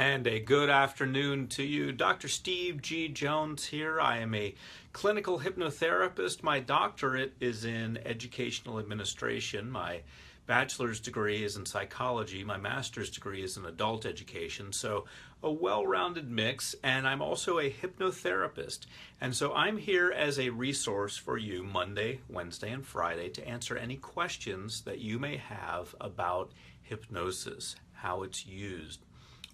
And a good afternoon to you. Dr. Steve G. Jones here. I am a clinical hypnotherapist. My doctorate is in educational administration. My bachelor's degree is in psychology. My master's degree is in adult education. So a well-rounded mix. And I'm also a hypnotherapist. And so I'm here as a resource for you Monday, Wednesday, and Friday to answer any questions that you may have about hypnosis, how it's used,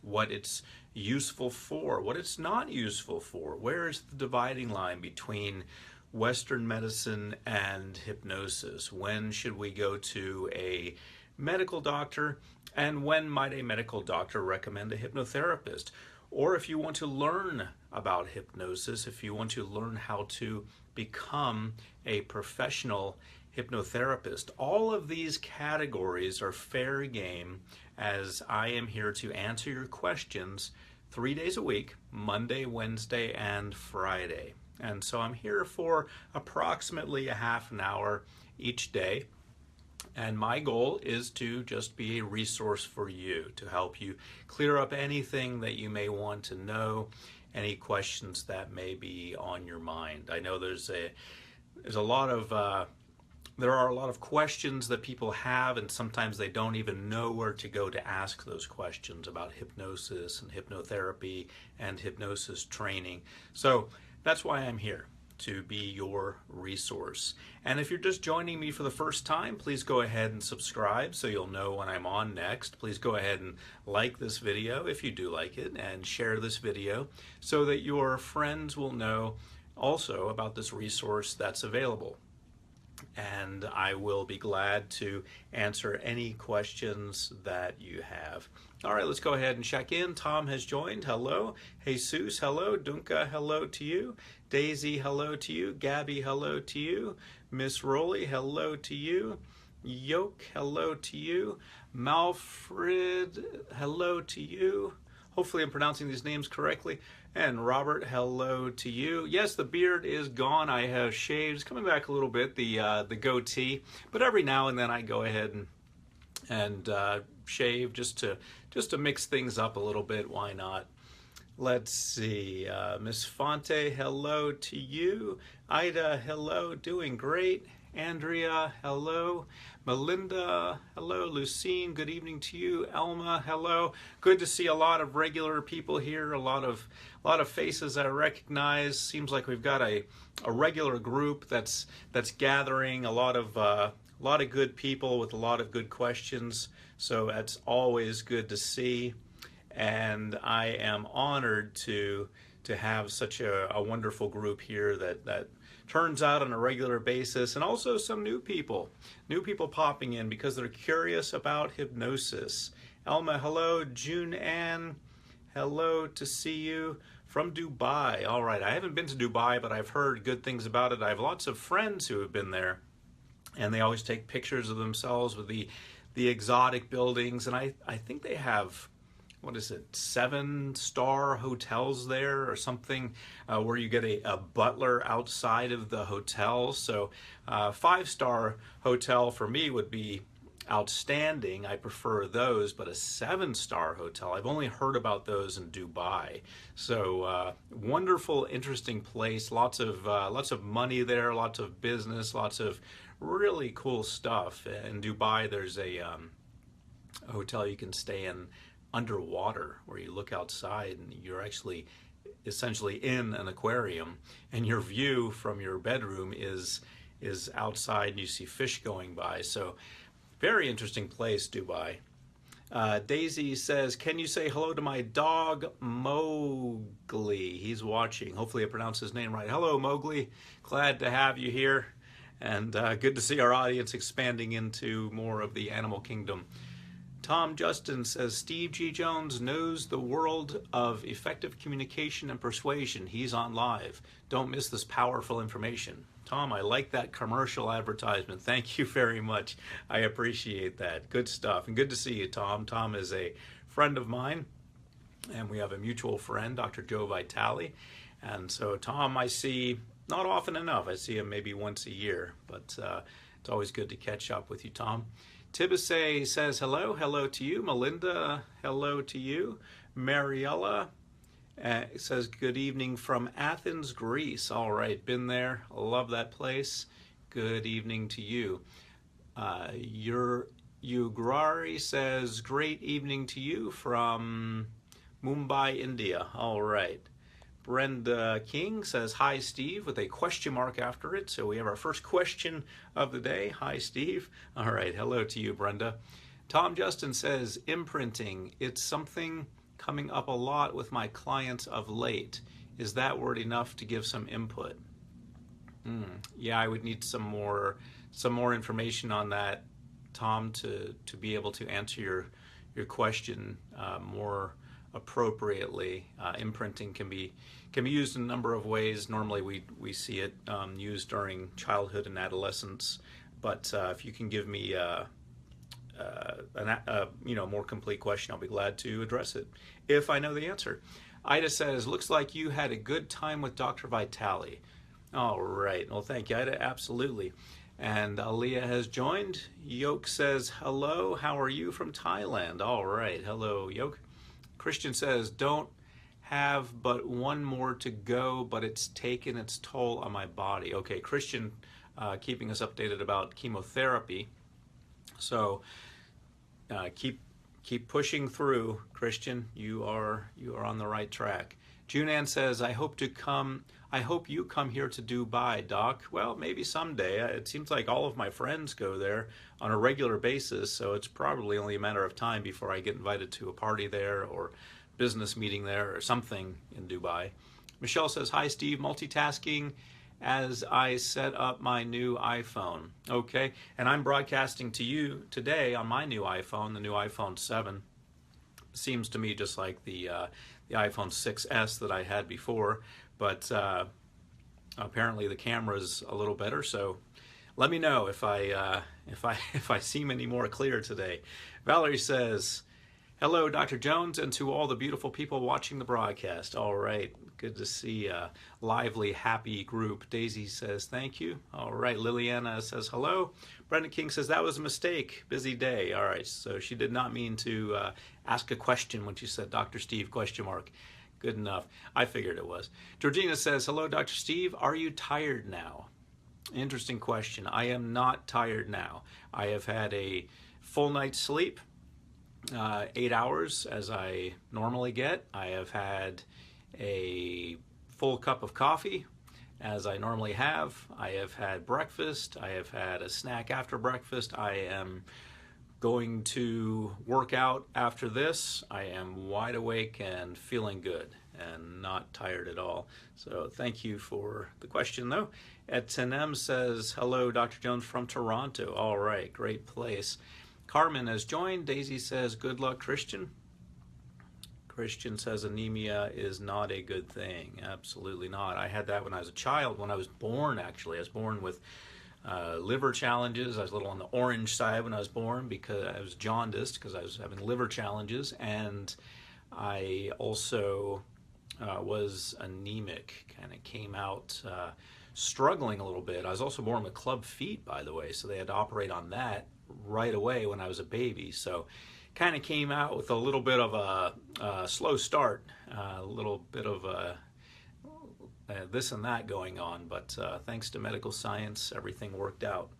what it's useful for, what it's not useful for. Where is the dividing line between Western medicine and hypnosis? When should we go to a medical doctor, and when might a medical doctor recommend a hypnotherapist? Or if you want to learn about hypnosis, if you want to learn how to become a professional hypnotherapist, all of these categories are fair game, as I am here to answer your questions 3 days a week, Monday, Wednesday, and Friday. And so I'm here for approximately a half an hour each day. And my goal is to just be a resource for you, to help you clear up anything that you may want to know, any questions that may be on your mind. I know there are a lot of questions that people have, and sometimes they don't even know where to go to ask those questions about hypnosis and hypnotherapy and hypnosis training. So that's why I'm here, to be your resource. And if you're just joining me for the first time, please go ahead and subscribe so you'll know when I'm on next. Please go ahead and like this video if you do like it, and share this video so that your friends will know also about this resource that's available. And I will be glad to answer any questions that you have. All right, let's go ahead and check in. Tom has joined. Hello. Jesus, hello. Dunka, hello to you. Daisy, hello to you. Gabby, hello to you. Miss Rowley, hello to you. Yoke, hello to you. Malfred, hello to you. Hopefully I'm pronouncing these names correctly. And Robert, hello to you. Yes, the beard is gone. I have shaved. It's coming back a little bit, the goatee. But every now and then I go ahead and shave just to mix things up a little bit. Why not? Let's see. Miss Fonte, hello to you. Ida, hello. Doing great. Andrea, hello. Melinda, hello. Lucine, good evening to you. Elma, hello. Good to see a lot of regular people here, a lot of faces I recognize. Seems like we've got a regular group that's gathering, a lot of good people with a lot of good questions. So that's always good to see. And I am honored to have such a wonderful group here that turns out on a regular basis, and also some new people popping in because they're curious about hypnosis. Elma, hello. June Ann, hello to see you from Dubai. All right, I haven't been to Dubai, but I've heard good things about it. I have lots of friends who have been there, and they always take pictures of themselves with the exotic buildings, and I think they have, what is it, 7-star hotels there or something, where you get a butler outside of the hotel. So 5-star hotel for me would be outstanding. I prefer those, but a 7-star hotel, I've only heard about those in Dubai. So wonderful, interesting place, lots of money there, lots of business, lots of really cool stuff. In Dubai there's a hotel you can stay in underwater, where you look outside and you're actually essentially in an aquarium, and your view from your bedroom is outside and you see fish going by. So very interesting place, Dubai. Daisy says, can you say hello to my dog Mowgli? He's watching. Hopefully I pronounced his name right. Hello Mowgli, glad to have you here, and good to see our audience expanding into more of the animal kingdom. Tom Justin says, Steve G. Jones knows the world of effective communication and persuasion. He's on live. Don't miss this powerful information. Tom, I like that commercial advertisement. Thank you very much. I appreciate that. Good stuff. And good to see you, Tom. Tom is a friend of mine, and we have a mutual friend, Dr. Joe Vitale. And so Tom I see not often enough. I see him maybe once a year, but it's always good to catch up with you, Tom. Tibisay says hello to you. Melinda, hello to you. Mariella says, good evening from Athens, Greece. All right, been there. Love that place. Good evening to you. Ugrari says, great evening to you from Mumbai, India. All right. Brenda King says, hi, Steve, with a question mark after it. So we have our first question of the day. Hi, Steve. All right. Hello to you, Brenda. Tom Justin says, imprinting. It's something coming up a lot with my clients of late. Is that word enough to give some input? Yeah, I would need some more information on that, Tom, to be able to answer your question more appropriately. Imprinting can be used in a number of ways. Normally we see it used during childhood and adolescence, but if you can give me a more complete question, I'll be glad to address it if I know the answer. Ida says, looks like you had a good time with Dr. Vitale. All right. Well, thank you, Ida. Absolutely. And Aliyah has joined. Yoke says, hello. How are you from Thailand? All right. Hello, Yoke. Christian says, don't have but one more to go, but it's taken its toll on my body. Okay, Christian keeping us updated about chemotherapy. So keep pushing through, Christian. You are on the right track. Junan says, I hope you come here to Dubai, Doc. Well, maybe someday. It seems like all of my friends go there on a regular basis, so it's probably only a matter of time before I get invited to a party there or business meeting there or something in Dubai. Michelle says, hi, Steve, multitasking as I set up my new iPhone. Okay, and I'm broadcasting to you today on my new iPhone, the new iPhone 7. Seems to me just like the iPhone 6S that I had before, but apparently the camera's a little better. So let me know if I seem any more clear today. Valerie says, hello, Dr. Jones, and to all the beautiful people watching the broadcast. All right, good to see a lively, happy group. Daisy says, thank you. All right, Liliana says, hello. Brenda King says, that was a mistake. Busy day. All right, so she did not mean to ask a question when she said Dr. Steve, question mark. Good enough. I figured it was. Georgina says, hello, Dr. Steve. Are you tired now? Interesting question. I am not tired now. I have had a full night's sleep. 8 hours as I normally get. I have had a full cup of coffee as I normally have. I have had breakfast. I have had a snack after breakfast. I am going to work out after this. I am wide awake and feeling good and not tired at all. So thank you for the question though. Etanem says, hello, Dr. Jones from Toronto. All right, great place. Carmen has joined. Daisy says, good luck, Christian. Christian says anemia is not a good thing. Absolutely not. I had that when I was a child, when I was born, actually. I was born with liver challenges. I was a little on the orange side when I was born because I was jaundiced because I was having liver challenges. And I also was anemic, kind of came out struggling a little bit. I was also born with club feet, by the way, so they had to operate on that right away when I was a baby. So kind of came out with a little bit of a slow start, a little bit of this and that going on, but thanks to medical science, everything worked out.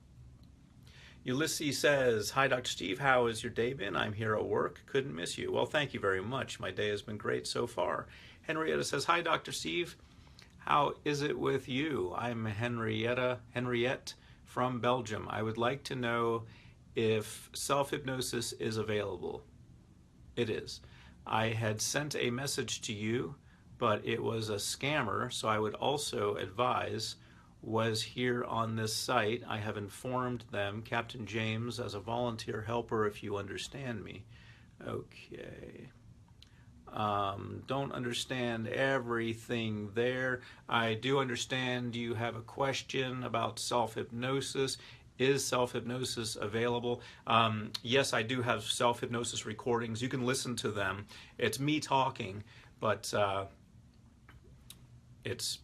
Ulysses says, hi, Dr. Steve, how has your day been? I'm here at work, couldn't miss you. Well, thank you very much. My day has been great so far. Henrietta says, hi, Dr. Steve, how is it with you? I'm Henriette from Belgium. I would like to know if self-hypnosis is available. It is. I had sent a message to you, but it was a scammer, so I would also advise, was here on this site. I have informed them, Captain James, as a volunteer helper, if you understand me. Okay. Don't understand everything there. I do understand you have a question about self-hypnosis. Is self-hypnosis available? Yes, I do have self-hypnosis recordings. You can listen to them. It's me talking, but it's,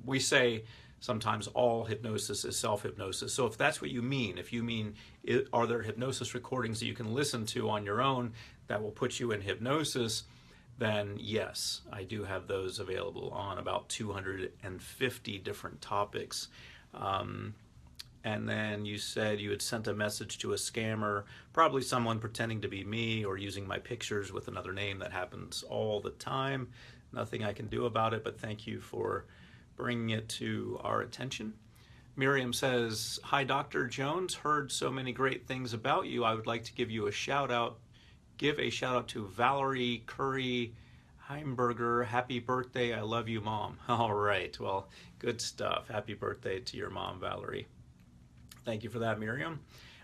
we say sometimes all hypnosis is self-hypnosis. So if that's what you mean, if you mean, are there hypnosis recordings that you can listen to on your own that will put you in hypnosis, then yes, I do have those available on about 250 different topics. And then you said you had sent a message to a scammer, probably someone pretending to be me or using my pictures with another name. That happens all the time. Nothing I can do about it, but thank you for bringing it to our attention. Miriam says, hi, Dr. Jones. Heard so many great things about you. I would like to give you a shout out. Give a shout out to Valerie Curry Heimberger. Happy birthday. I love you, Mom. All right. Well, good stuff. Happy birthday to your mom, Valerie. Thank you for that, Miriam.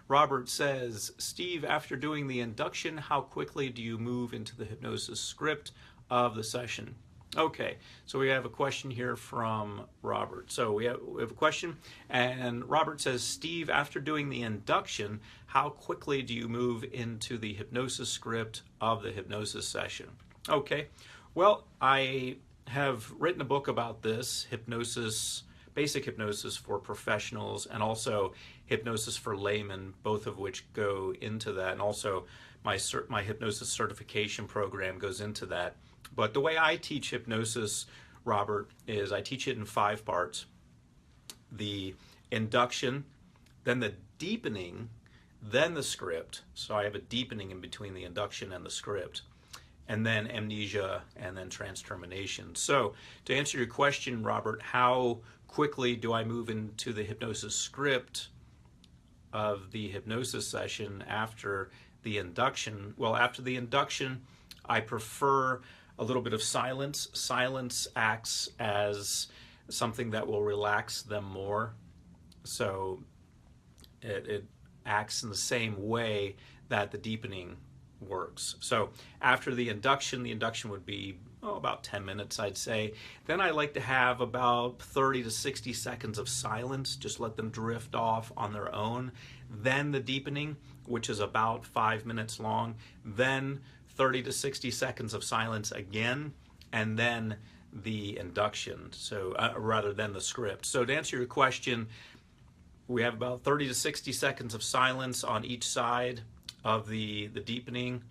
Robert says, Steve, after doing the induction, how quickly do you move into the hypnosis script of the session? Okay, so we have a question here from Robert. So we have a question, and Robert says, Steve, after doing the induction, how quickly do you move into the hypnosis script of the hypnosis session? Okay, well, I have written a book about this, hypnosis, basic hypnosis for professionals, and also hypnosis for laymen, both of which go into that, and also my hypnosis certification program goes into that. But the way I teach hypnosis, Robert, is I teach it in 5 parts. The induction, then the deepening, then the script. So I have a deepening in between the induction and the script. And then amnesia, and then trans-termination. So to answer your question, Robert, how quickly do I move into the hypnosis script of the hypnosis session after the induction? Well, after the induction, I prefer a little bit of silence. Silence acts as something that will relax them more. So it acts in the same way that the deepening works. So after the induction would be about 10 minutes, I'd say. Then I like to have about 30 to 60 seconds of silence, just let them drift off on their own. Then the deepening, which is about 5 minutes long. Then 30 to 60 seconds of silence again, and then the induction, so rather than the script. So to answer your question, we have about 30 to 60 seconds of silence on each side of the deepening.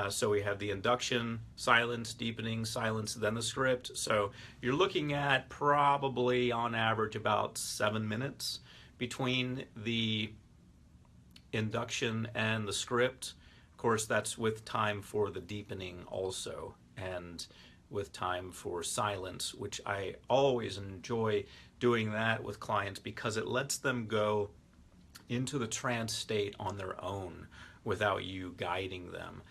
So we have the induction, silence, deepening, silence, then the script. So you're looking at probably on average about 7 minutes between the induction and the script. Of course, that's with time for the deepening also, and with time for silence, which I always enjoy doing that with clients because it lets them go into the trance state on their own without you guiding them.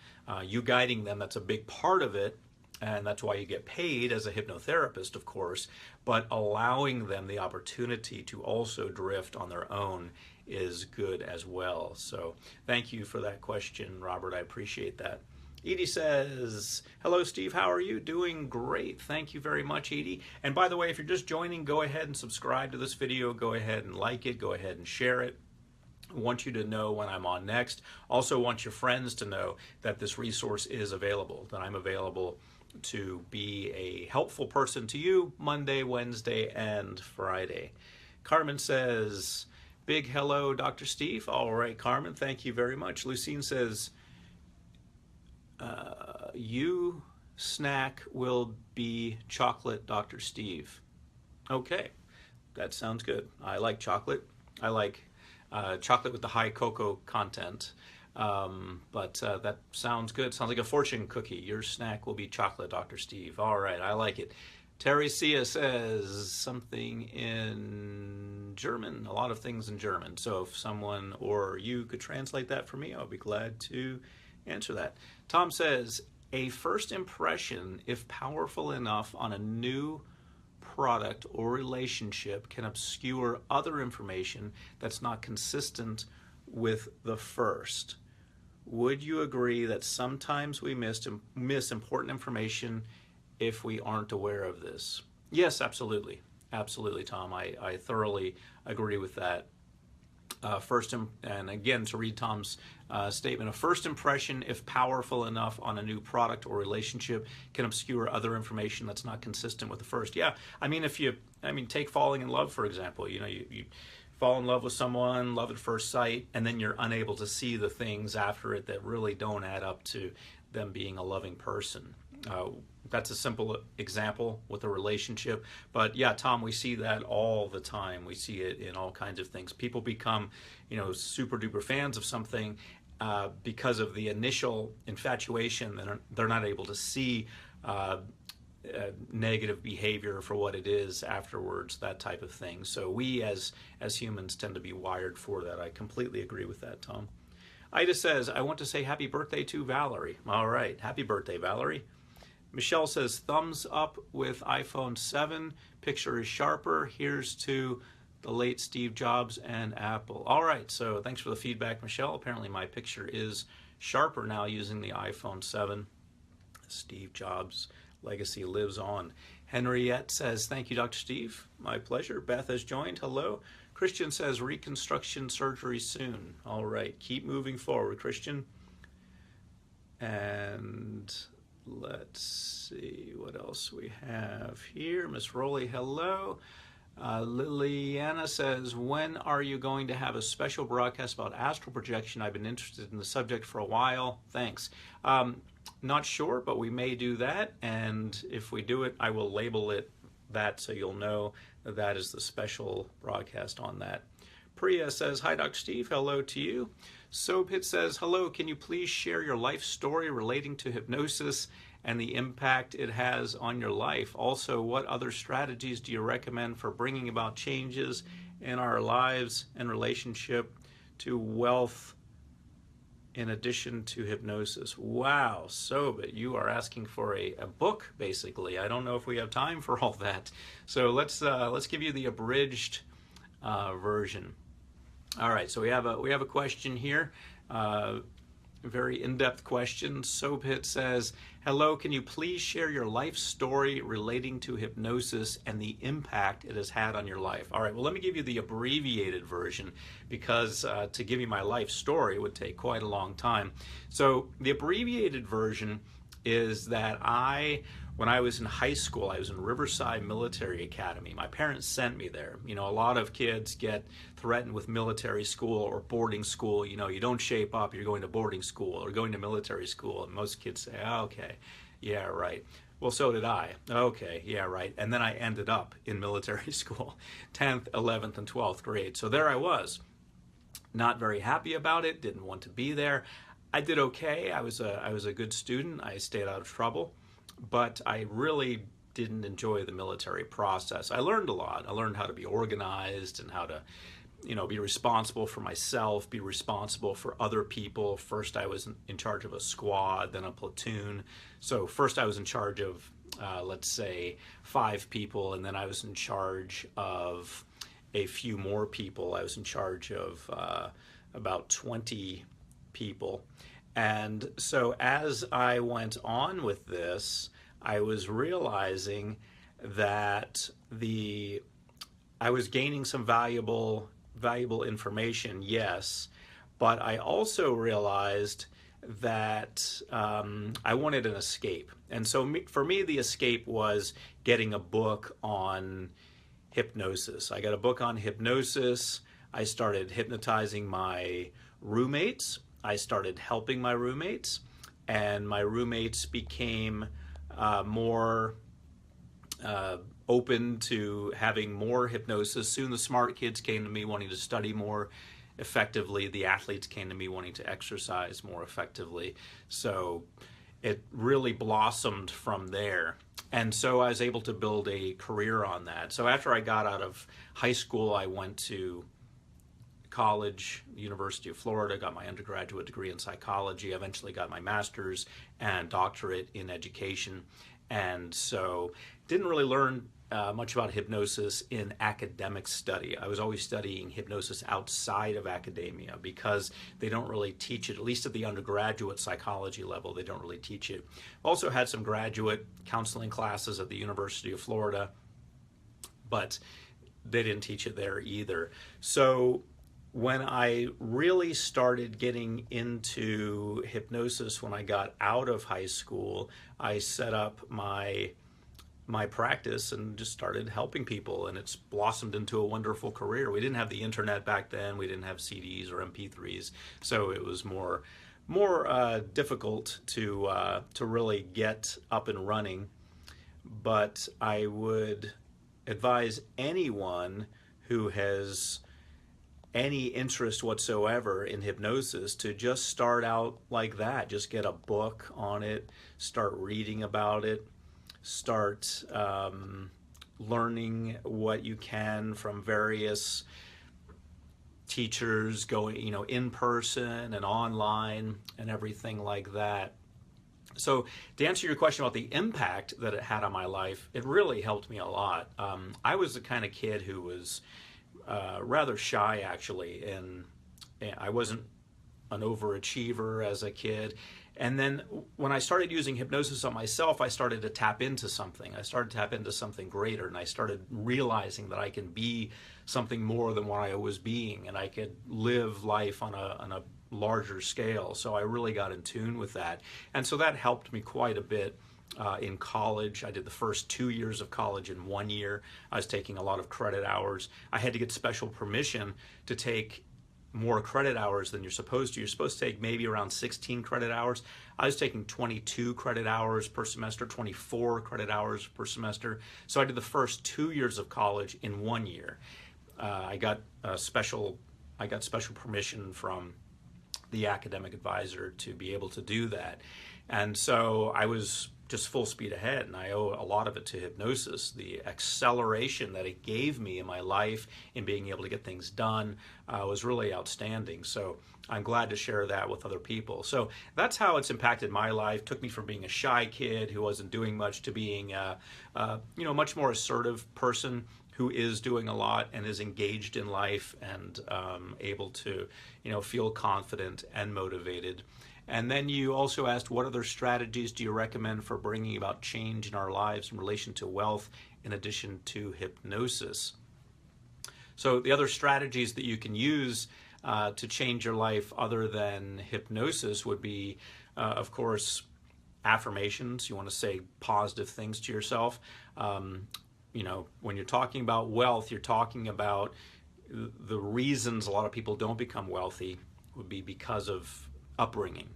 You guiding them, that's a big part of it, and that's why you get paid as a hypnotherapist, of course, but allowing them the opportunity to also drift on their own is good as well. So thank you for that question, Robert. I appreciate that. Edie says, hello, Steve. How are you? Doing great. Thank you very much, Edie. And by the way, if you're just joining, go ahead and subscribe to this video. Go ahead and like it. Go ahead and share it. I want you to know when I'm on next. Also want your friends to know that this resource is available, that I'm available to be a helpful person to you Monday, Wednesday, and Friday. Carmen says, big hello, Dr. Steve. All right, Carmen, thank you very much. Lucine says, you snack will be chocolate, Dr. Steve. Okay, that sounds good. I like chocolate. I like chocolate with the high cocoa content. But that sounds good. Sounds like a fortune cookie. Your snack will be chocolate, Dr. Steve. All right, I like it. Terry Sia says something in German, a lot of things in German. So if someone or you could translate that for me, I'll be glad to answer that. Tom says, a first impression, if powerful enough on a new product or relationship, can obscure other information that's not consistent with the first. Would you agree that sometimes we miss important information if we aren't aware of this? Yes, absolutely. Absolutely, Tom. I thoroughly agree with that. and again, to read Tom's statement, a first impression, if powerful enough on a new product or relationship, can obscure other information that's not consistent with the first. Yeah, I mean, take falling in love, for example. You fall in love with someone, love at first sight, and then you're unable to see the things after it that really don't add up to them being a loving person. That's a simple example with a relationship. But yeah, Tom, we see that all the time. We see it in all kinds of things. People become, super duper fans of something because of the initial infatuation. They're not able to see negative behavior for what it is afterwards, that type of thing. So we as humans tend to be wired for that. I completely agree with that, Tom. Ida says, I want to say happy birthday to Valerie. All right, happy birthday, Valerie. Michelle says, thumbs up with iPhone 7. Picture is sharper. Here's to the late Steve Jobs and Apple. All right, so thanks for the feedback, Michelle. Apparently my picture is sharper now using the iPhone 7. Steve Jobs' legacy lives on. Henriette says, thank you, Dr. Steve. My pleasure. Beth has joined. Hello. Christian says, reconstruction surgery soon. All right, keep moving forward, Christian. And let's see what else we have here. Miss Rowley, hello. Liliana says, when are you going to have a special broadcast about astral projection? I've been interested in the subject for a while. Thanks. Not sure, but we may do that. And if we do it, I will label it that so you'll know that that is the special broadcast on that. Priya says, hi, Dr. Steve. Hello to you. Soapit says, hello, can you please share your life story relating to hypnosis and the impact it has on your life? Also, what other strategies do you recommend for bringing about changes in our lives and relationship to wealth in addition to hypnosis? Wow, Soapit, you are asking for a book, basically. I don't know if we have time for all that. So let's give you the abridged version. All right, so we have a question here, very in-depth question. Soapit says, hello, can you please share your life story relating to hypnosis and the impact it has had on your life? All right, well, let me give you the abbreviated version because to give you my life story would take quite a long time. So the abbreviated version is that when I was in high school, I was in Riverside Military Academy. My parents sent me there. A lot of kids get threatened with military school or boarding school. You don't shape up, you're going to boarding school or going to military school. And most kids say, oh, okay, yeah, right. Well, so did I. Okay, yeah, right. And then I ended up in military school, 10th, 11th, and 12th grade. So there I was, not very happy about it, didn't want to be there. I did okay. I was a good student. I stayed out of trouble. But I really didn't enjoy the military process. I learned a lot. I learned how to be organized and how to, be responsible for myself, be responsible for other people. First, I was in charge of a squad, then a platoon. So first I was in charge of, let's say, 5 people, and then I was in charge of a few more people. I was in charge of about 20 people. And so as I went on with this, I was realizing that I was gaining some valuable information, yes, but I also realized that I wanted an escape. And so for me, the escape was getting a book on hypnosis. I got a book on hypnosis. I started hypnotizing my roommates. I started helping my roommates, and my roommates became more open to having more hypnosis. Soon the smart kids came to me wanting to study more effectively. The athletes came to me wanting to exercise more effectively. So it really blossomed from there. And so I was able to build a career on that. So after I got out of high school, I went to college, University of Florida, got my undergraduate degree in psychology, eventually got my master's and doctorate in education. And so didn't really learn much about hypnosis in academic study. I was always studying hypnosis outside of academia because they don't really teach it, at least at the undergraduate psychology level, they don't really teach it. Also had some graduate counseling classes at the University of Florida, but they didn't teach it there either. So when I really started getting into hypnosis when I got out of high school, I set up my practice and just started helping people, and it's blossomed into a wonderful career. We didn't have the internet back then. We didn't have CDs or MP3s, so it was more difficult to really get up and running. But I would advise anyone who has any interest whatsoever in hypnosis to just start out like that. Just get a book on it, start reading about it, start learning what you can from various teachers, going, in person and online and everything like that. So to answer your question about the impact that it had on my life, it really helped me a lot. I was the kind of kid who was rather shy, actually, and I wasn't an overachiever as a kid. And then when I started using hypnosis on myself, I started to tap into something. I started to tap into something greater, and I started realizing that I can be something more than what I was being, and I could live life on a larger scale. So I really got in tune with that. And so that helped me quite a bit. In college, I did the first 2 years of college in 1 year. I was taking a lot of credit hours. I had to get special permission to take more credit hours than you're supposed to. You're supposed to take maybe around 16 credit hours. I was taking 22 credit hours per semester, 24 credit hours per semester. So I did the first 2 years of college in 1 year. I got special permission from the academic advisor to be able to do that. And so I was just full speed ahead, and I owe a lot of it to hypnosis. The acceleration that it gave me in my life in being able to get things done was really outstanding. So I'm glad to share that with other people. So that's how it's impacted my life. Took me from being a shy kid who wasn't doing much to being a much more assertive person who is doing a lot and is engaged in life and able to feel confident and motivated. And then you also asked, what other strategies do you recommend for bringing about change in our lives in relation to wealth in addition to hypnosis? So the other strategies that you can use to change your life other than hypnosis would be, of course, affirmations. You want to say positive things to yourself. When you're talking about wealth, you're talking about the reasons a lot of people don't become wealthy would be because of upbringing.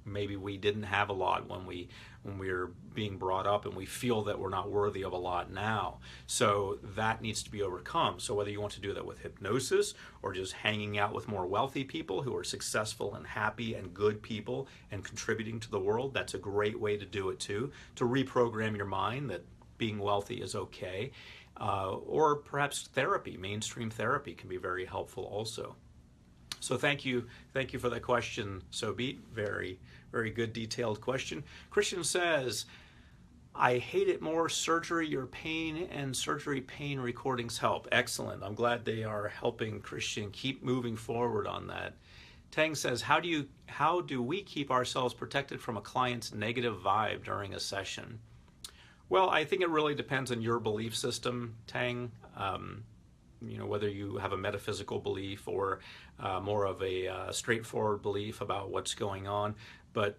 Maybe we didn't have a lot when we were being brought up, and we feel that we're not worthy of a lot now. So that needs to be overcome. So whether you want to do that with hypnosis or just hanging out with more wealthy people who are successful and happy and good people and contributing to the world, that's a great way to do it too, to reprogram your mind that being wealthy is okay. Or perhaps therapy, mainstream therapy, can be very helpful also. So thank you for that question, Sobit. Very, very good, detailed question. Christian says, I hate it more, surgery, your pain, and surgery pain recordings help. Excellent. I'm glad they are helping, Christian. Keep moving forward on that. Tang says, how do we keep ourselves protected from a client's negative vibe during a session? Well, I think it really depends on your belief system, Tang. Whether you have a metaphysical belief or more of a straightforward belief about what's going on. But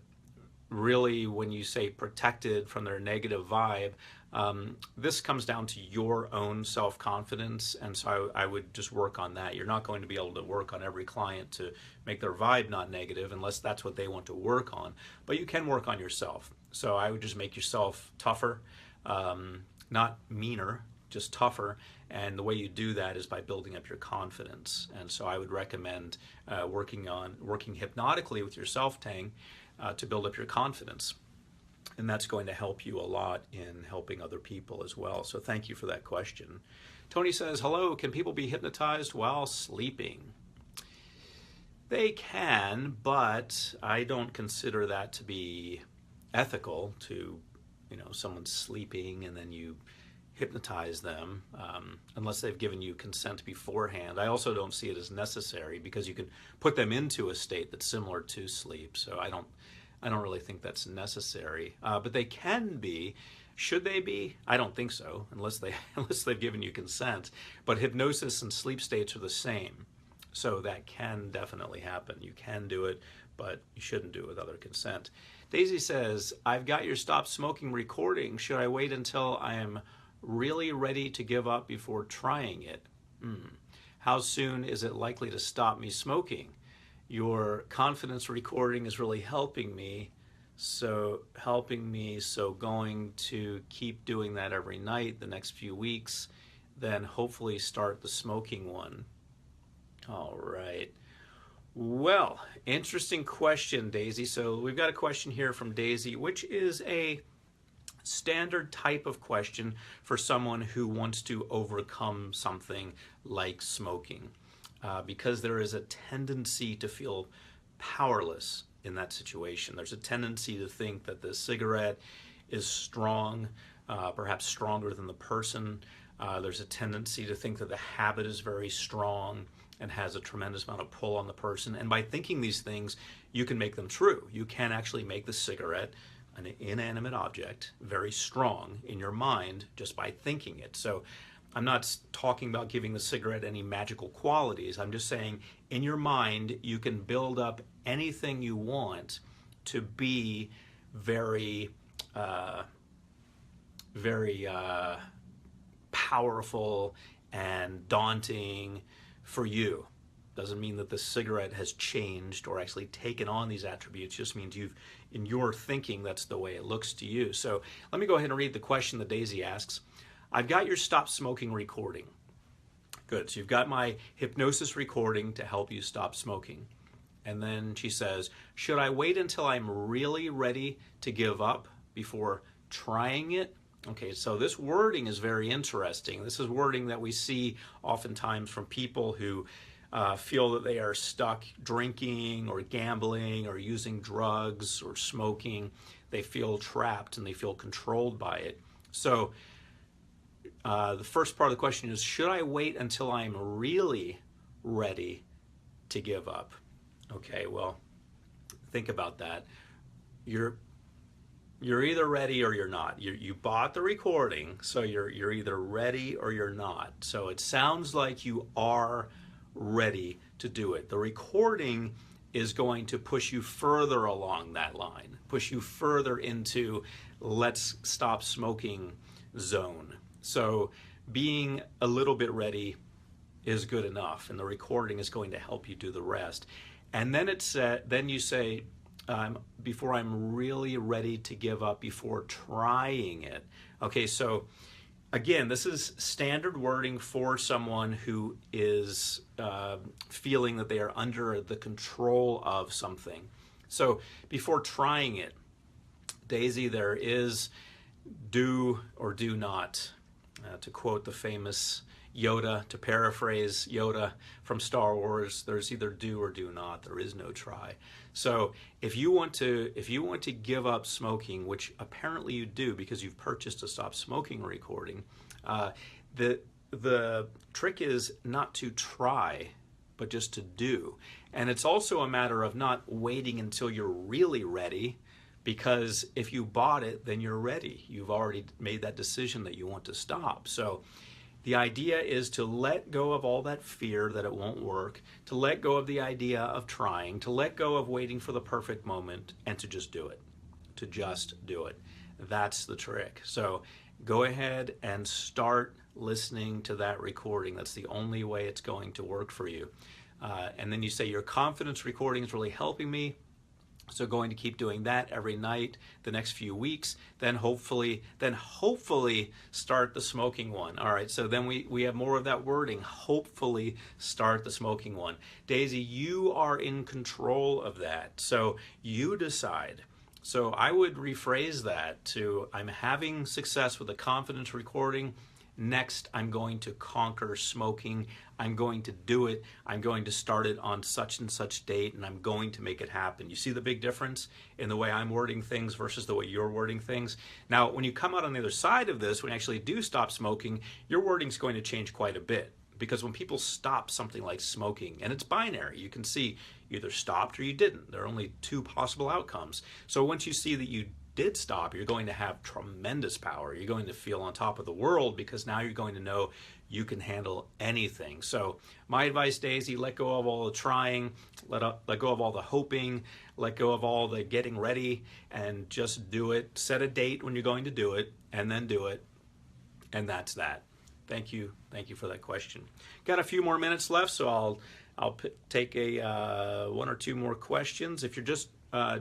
really, when you say protected from their negative vibe, this comes down to your own self-confidence, and so I would just work on that. You're not going to be able to work on every client to make their vibe not negative unless that's what they want to work on, but you can work on yourself. So I would just make yourself tougher, not meaner, just tougher, and the way you do that is by building up your confidence. And so I would recommend working hypnotically with yourself, Tang, to build up your confidence. And that's going to help you a lot in helping other people as well. So thank you for that question. Tony says, hello, can people be hypnotized while sleeping? They can, but I don't consider that to be ethical to, someone's sleeping and then you hypnotize them unless they've given you consent beforehand. I also don't see it as necessary because you can put them into a state that's similar to sleep. So I don't really think that's necessary. But they can be. Should they be? I don't think so, unless they've given you consent. But hypnosis and sleep states are the same. So that can definitely happen. You can do it, but you shouldn't do it with other consent. Daisy says, I've got your stop smoking recording. Should I wait until I am really ready to give up before trying it? How soon is it likely to stop me smoking? Your confidence recording is really helping me. So going to keep doing that every night the next few weeks, then hopefully start the smoking one. All right. Well, interesting question, Daisy. So we've got a question here from Daisy, which is a standard type of question for someone who wants to overcome something like smoking, because there is a tendency to feel powerless in that situation. There's a tendency to think that the cigarette is strong, perhaps stronger than the person. There's a tendency to think that the habit is very strong and has a tremendous amount of pull on the person. And by thinking these things, you can make them true. You can actually make the cigarette, an inanimate object, very strong in your mind just by thinking it. So I'm not talking about giving the cigarette any magical qualities. I'm just saying in your mind, you can build up anything you want to be very powerful and daunting for you. Doesn't mean that the cigarette has changed or actually taken on these attributes. Just means you've, in your thinking, that's the way it looks to you. So let me go ahead and read the question that Daisy asks. I've got your stop smoking recording. Good, so you've got my hypnosis recording to help you stop smoking. And then she says, should I wait until I'm really ready to give up before trying it? Okay, so this wording is very interesting. This is wording that we see oftentimes from people who feel that they are stuck drinking or gambling or using drugs or smoking. They feel trapped and they feel controlled by it. So the first part of the question is, should I wait until I'm really ready to give up? Okay, well, think about that. You're either ready or you're not. You bought the recording, so you're either ready or you're not. So it sounds like you are ready to do it. The recording is going to push you further along that line, push you further into let's stop smoking zone. So being a little bit ready is good enough, and the recording is going to help you do the rest. And then then you say, before I'm really ready to give up, before trying it. Okay, so again, this is standard wording for someone who is feeling that they are under the control of something. So before trying it, Daisy, there is do or do not. To quote the famous Yoda, to paraphrase Yoda from Star Wars, there's either do or do not. There is no try. So if you want to give up smoking, which apparently you do because you've purchased a stop smoking recording, the trick is not to try, but just to do. And it's also a matter of not waiting until you're really ready, because if you bought it, then you're ready. You've already made that decision that you want to stop. So the idea is to let go of all that fear that it won't work, to let go of the idea of trying, to let go of waiting for the perfect moment, and to just do it. To just do it. That's the trick. So go ahead and start listening to that recording. That's the only way it's going to work for you. And then you say, your confidence recording is really helping me. So going to keep doing that every night the next few weeks, then hopefully start the smoking one. All right, so then we have more of that wording, hopefully start the smoking one. Daisy, you are in control of that, so you decide. So I would rephrase that to, I'm having success with a confidence recording. Next, I'm going to conquer smoking. I'm going to do it. I'm going to start it on such and such date, and I'm going to make it happen. You see the big difference in the way I'm wording things versus the way you're wording things? Now, when you come out on the other side of this, when you actually do stop smoking, your wording's going to change quite a bit. Because when people stop something like smoking, and it's binary, you can see you either stopped or you didn't. There are only two possible outcomes. So once you see that you did stop, you're going to have tremendous power. You're going to feel on top of the world, because now you're going to know you can handle anything. So my advice, Daisy, let go of all the trying, let go of all the hoping, let go of all the getting ready, and just do it. Set a date when you're going to do it, and then do it, and that's that. Thank you for that question. Got a few more minutes left, so I'll take a one or two more questions. If you're just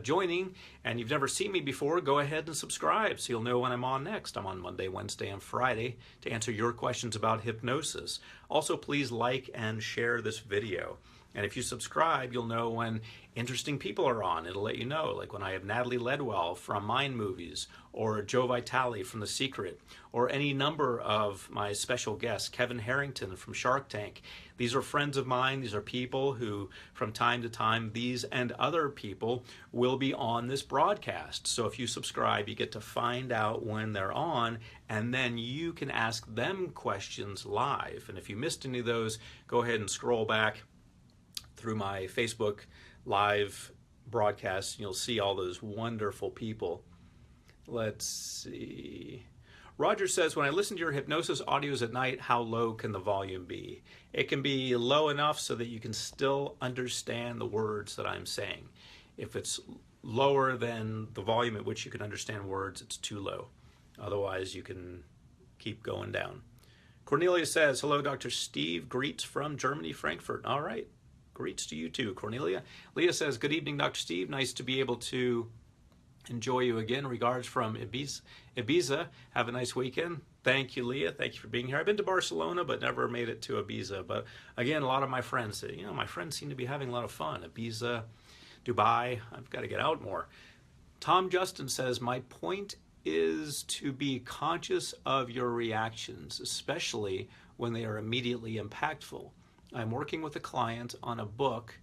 joining and you've never seen me before, go ahead and subscribe so you'll know when I'm on next. I'm on Monday, Wednesday, and Friday to answer your questions about hypnosis. Also, please like and share this video. And if you subscribe, you'll know when interesting people are on. It'll let you know, like when I have Natalie Ledwell from Mind Movies, or Joe Vitale from The Secret, or any number of my special guests, Kevin Harrington from Shark Tank. These are friends of mine. These are people who, from time to time, these and other people will be on this broadcast. So if you subscribe, you get to find out when they're on, and then you can ask them questions live. And if you missed any of those, go ahead and scroll back through my Facebook live broadcast, and you'll see all those wonderful people. Let's see. Roger says, when I listen to your hypnosis audios at night, how low can the volume be? It can be low enough so that you can still understand the words that I'm saying. If it's lower than the volume at which you can understand words, it's too low. Otherwise, you can keep going down. Cornelia says, hello, Dr. Steve. Greets from Germany, Frankfurt. All right. Greets to you too, Cornelia. Leah says, good evening, Dr. Steve. Nice to be able to enjoy you again. Regards from Ibiza. Have a nice weekend. Thank you, Leah. Thank you for being here. I've been to Barcelona, but never made it to Ibiza. But again, a lot of my friends say, my friends seem to be having a lot of fun. Ibiza, Dubai, I've got to get out more. Tom Justin says, my point is to be conscious of your reactions, especially when they are immediately impactful. I'm working with a client on a book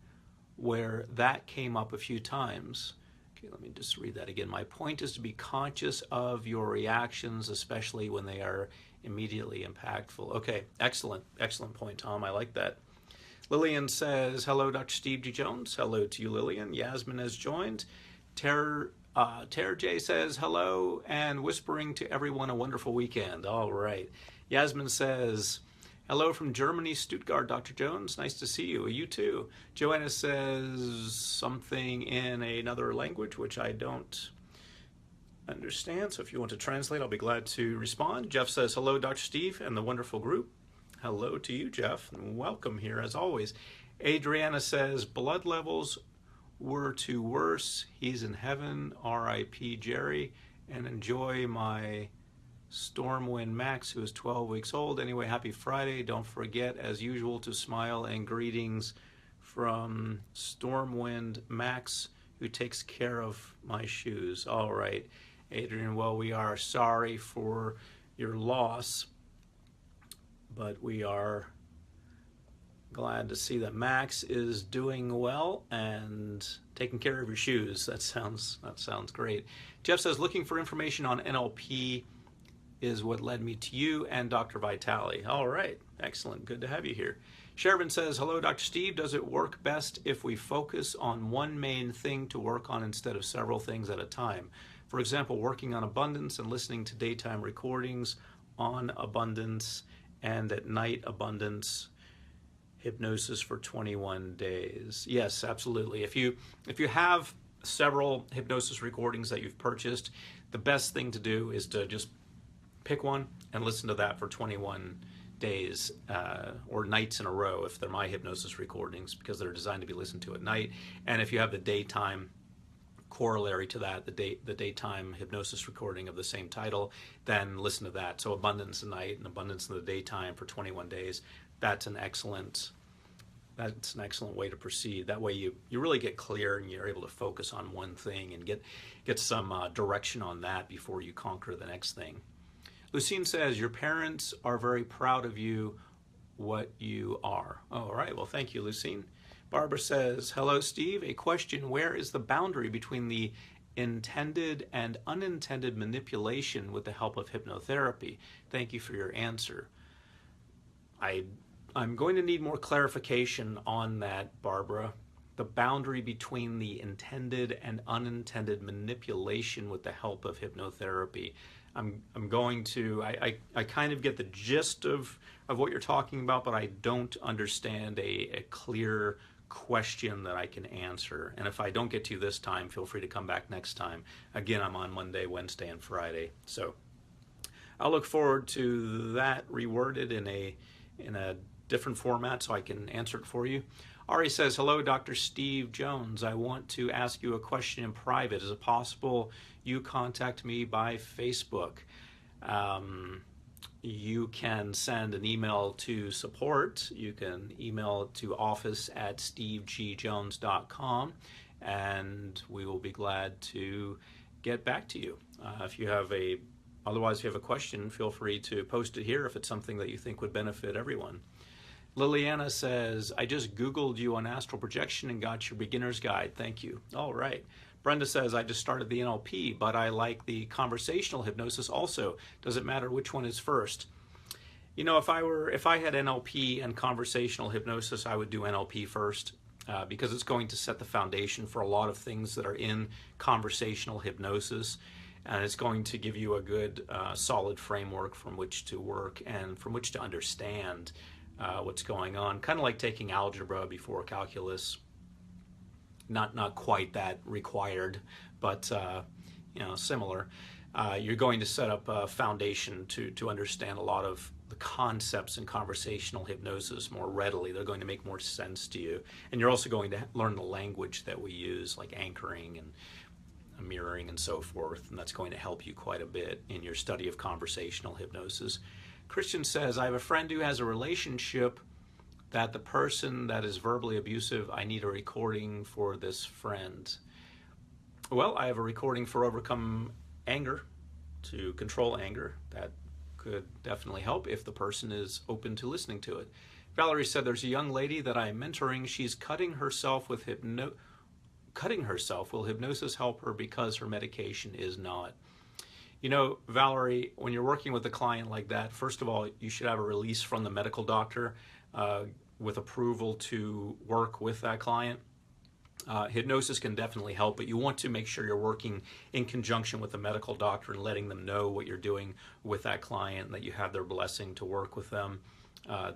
where that came up a few times. Okay, let me just read that again. My point is to be conscious of your reactions, especially when they are immediately impactful. Okay, excellent point, Tom. I like that. Lillian says, hello, Dr. Steve G. Jones. Hello to you, Lillian. Yasmin has joined. Tara J says, hello, and whispering to everyone a wonderful weekend. All right. Yasmin says, hello from Germany, Stuttgart, Dr. Jones. Nice to see you. You too. Joanna says something in another language, which I don't understand. So if you want to translate, I'll be glad to respond. Jeff says, hello, Dr. Steve and the wonderful group. Hello to you, Jeff, and welcome here as always. Adriana says, blood levels were too worse. He's in heaven. R.I.P. Jerry. And enjoy my Stormwind Max, who is 12 weeks old. Anyway, happy Friday. Don't forget, as usual, to smile, and greetings from Stormwind Max, who takes care of my shoes. All right, Adrian, well, we are sorry for your loss, but we are glad to see that Max is doing well and taking care of your shoes. That sounds great. Jeff says, looking for information on NLP is what led me to you and Dr. Vitale. All right, excellent. Good to have you here. Shervin says, hello, Dr. Steve. Does it work best if we focus on one main thing to work on instead of several things at a time? For example, working on abundance and listening to daytime recordings on abundance, and at night abundance hypnosis for 21 days. Yes, absolutely. If you have several hypnosis recordings that you've purchased, the best thing to do is to just pick one and listen to that for 21 days or nights in a row if they're my hypnosis recordings, because they're designed to be listened to at night. And if you have the daytime corollary to that, the daytime hypnosis recording of the same title, then listen to that. So abundance at night and abundance in the daytime for 21 days. That's an excellent way to proceed. That way you really get clear and you're able to focus on one thing and get some direction on that before you conquer the next thing. Lucine says, your parents are very proud of you, what you are. All right, well, thank you, Lucine. Barbara says, hello, Steve. A question, where is the boundary between the intended and unintended manipulation with the help of hypnotherapy? Thank you for your answer. I'm going to need more clarification on that, Barbara. The boundary between the intended and unintended manipulation with the help of hypnotherapy. I'm going to, I kind of get the gist of what you're talking about, but I don't understand a clear question that I can answer. And if I don't get to you this time, feel free to come back next time. Again, I'm on Monday, Wednesday, and Friday. So I'll look forward to that reworded in a different format so I can answer it for you. Ari says, hello, Dr. Steve Jones. I want to ask you a question in private. Is it possible you contact me by Facebook? You can send an email to support. You can email to office@stevegjones.com, and we will be glad to get back to you. Otherwise, if you have a question, feel free to post it here if it's something that you think would benefit everyone. Liliana says, I just Googled you on astral projection and got your beginner's guide. Thank you. All right. Brenda says, I just started the NLP, but I like the conversational hypnosis also. Does it matter which one is first? You know, if I had NLP and conversational hypnosis, I would do NLP first because it's going to set the foundation for a lot of things that are in conversational hypnosis. And it's going to give you a good, solid framework from which to work and from which to understand what's going on. Kind of like taking algebra before calculus. Not quite that required, but similar. You're going to set up a foundation to understand a lot of the concepts in conversational hypnosis more readily. They're going to make more sense to you. And you're also going to learn the language that we use, like anchoring and mirroring and so forth, and that's going to help you quite a bit in your study of conversational hypnosis. Christian says, I have a friend who has a relationship that the person that is verbally abusive, I need a recording for this friend. Well, I have a recording for overcome anger, to control anger. That could definitely help if the person is open to listening to it. Valerie said, there's a young lady that I'm mentoring. She's cutting herself with cutting herself. Will hypnosis help her because her medication is not? You know, Valerie, when you're working with a client like that, first of all, you should have a release from the medical doctor with approval to work with that client. Hypnosis can definitely help, but you want to make sure you're working in conjunction with the medical doctor and letting them know what you're doing with that client and that you have their blessing to work with them.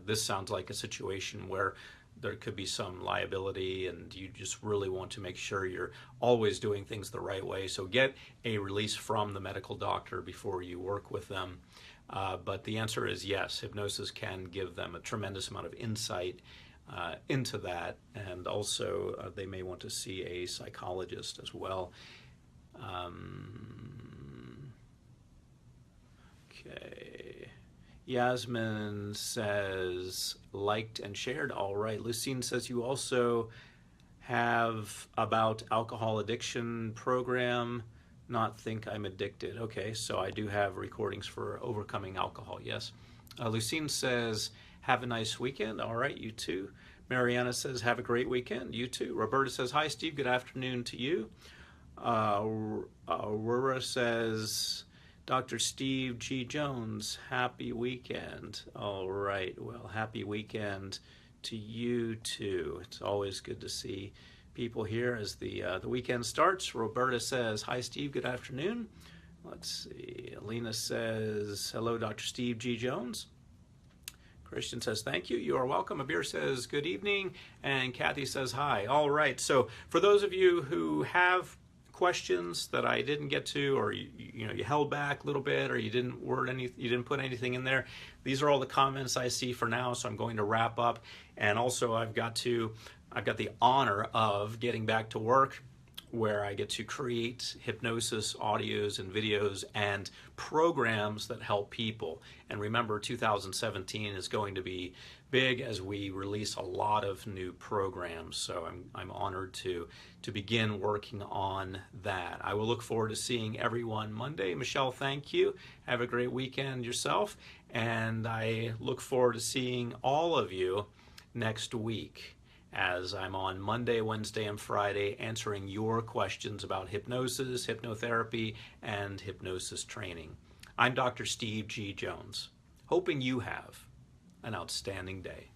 This sounds like a situation where there could be some liability and you just really want to make sure you're always doing things the right way. So get a release from the medical doctor before you work with them. But the answer is yes, hypnosis can give them a tremendous amount of insight into that, and also they may want to see a psychologist as well. Okay. Yasmin says, liked and shared. All right. Lucine says, you also have about alcohol addiction program, not think I'm addicted. Okay, so I do have recordings for overcoming alcohol, yes. Lucine says, have a nice weekend. All right, you too. Mariana says, have a great weekend. You too. Roberta says, hi, Steve. Good afternoon to you. Aurora says, Dr. Steve G. Jones, happy weekend. All right, well, happy weekend to you too. It's always good to see people here as the weekend starts. Roberta says, hi, Steve. Good afternoon. Let's see. Alina says, hello, Dr. Steve G. Jones. Christian says, thank you. You are welcome. Abir says, good evening. And Kathy says, hi. All right. So for those of you who have questions that I didn't get to, or you held back a little bit, or you didn't put anything in there, these are all the comments I see for now. So I'm going to wrap up. And also I've got the honor of getting back to work, where I get to create hypnosis audios and videos and programs that help people. And remember, 2017 is going to be big as we release a lot of new programs. So I'm honored to begin working on that. I will look forward to seeing everyone Monday. Michelle, thank you. Have a great weekend yourself. And I look forward to seeing all of you next week, as I'm on Monday, Wednesday, and Friday answering your questions about hypnosis, hypnotherapy, and hypnosis training. I'm Dr. Steve G. Jones, hoping you have an outstanding day.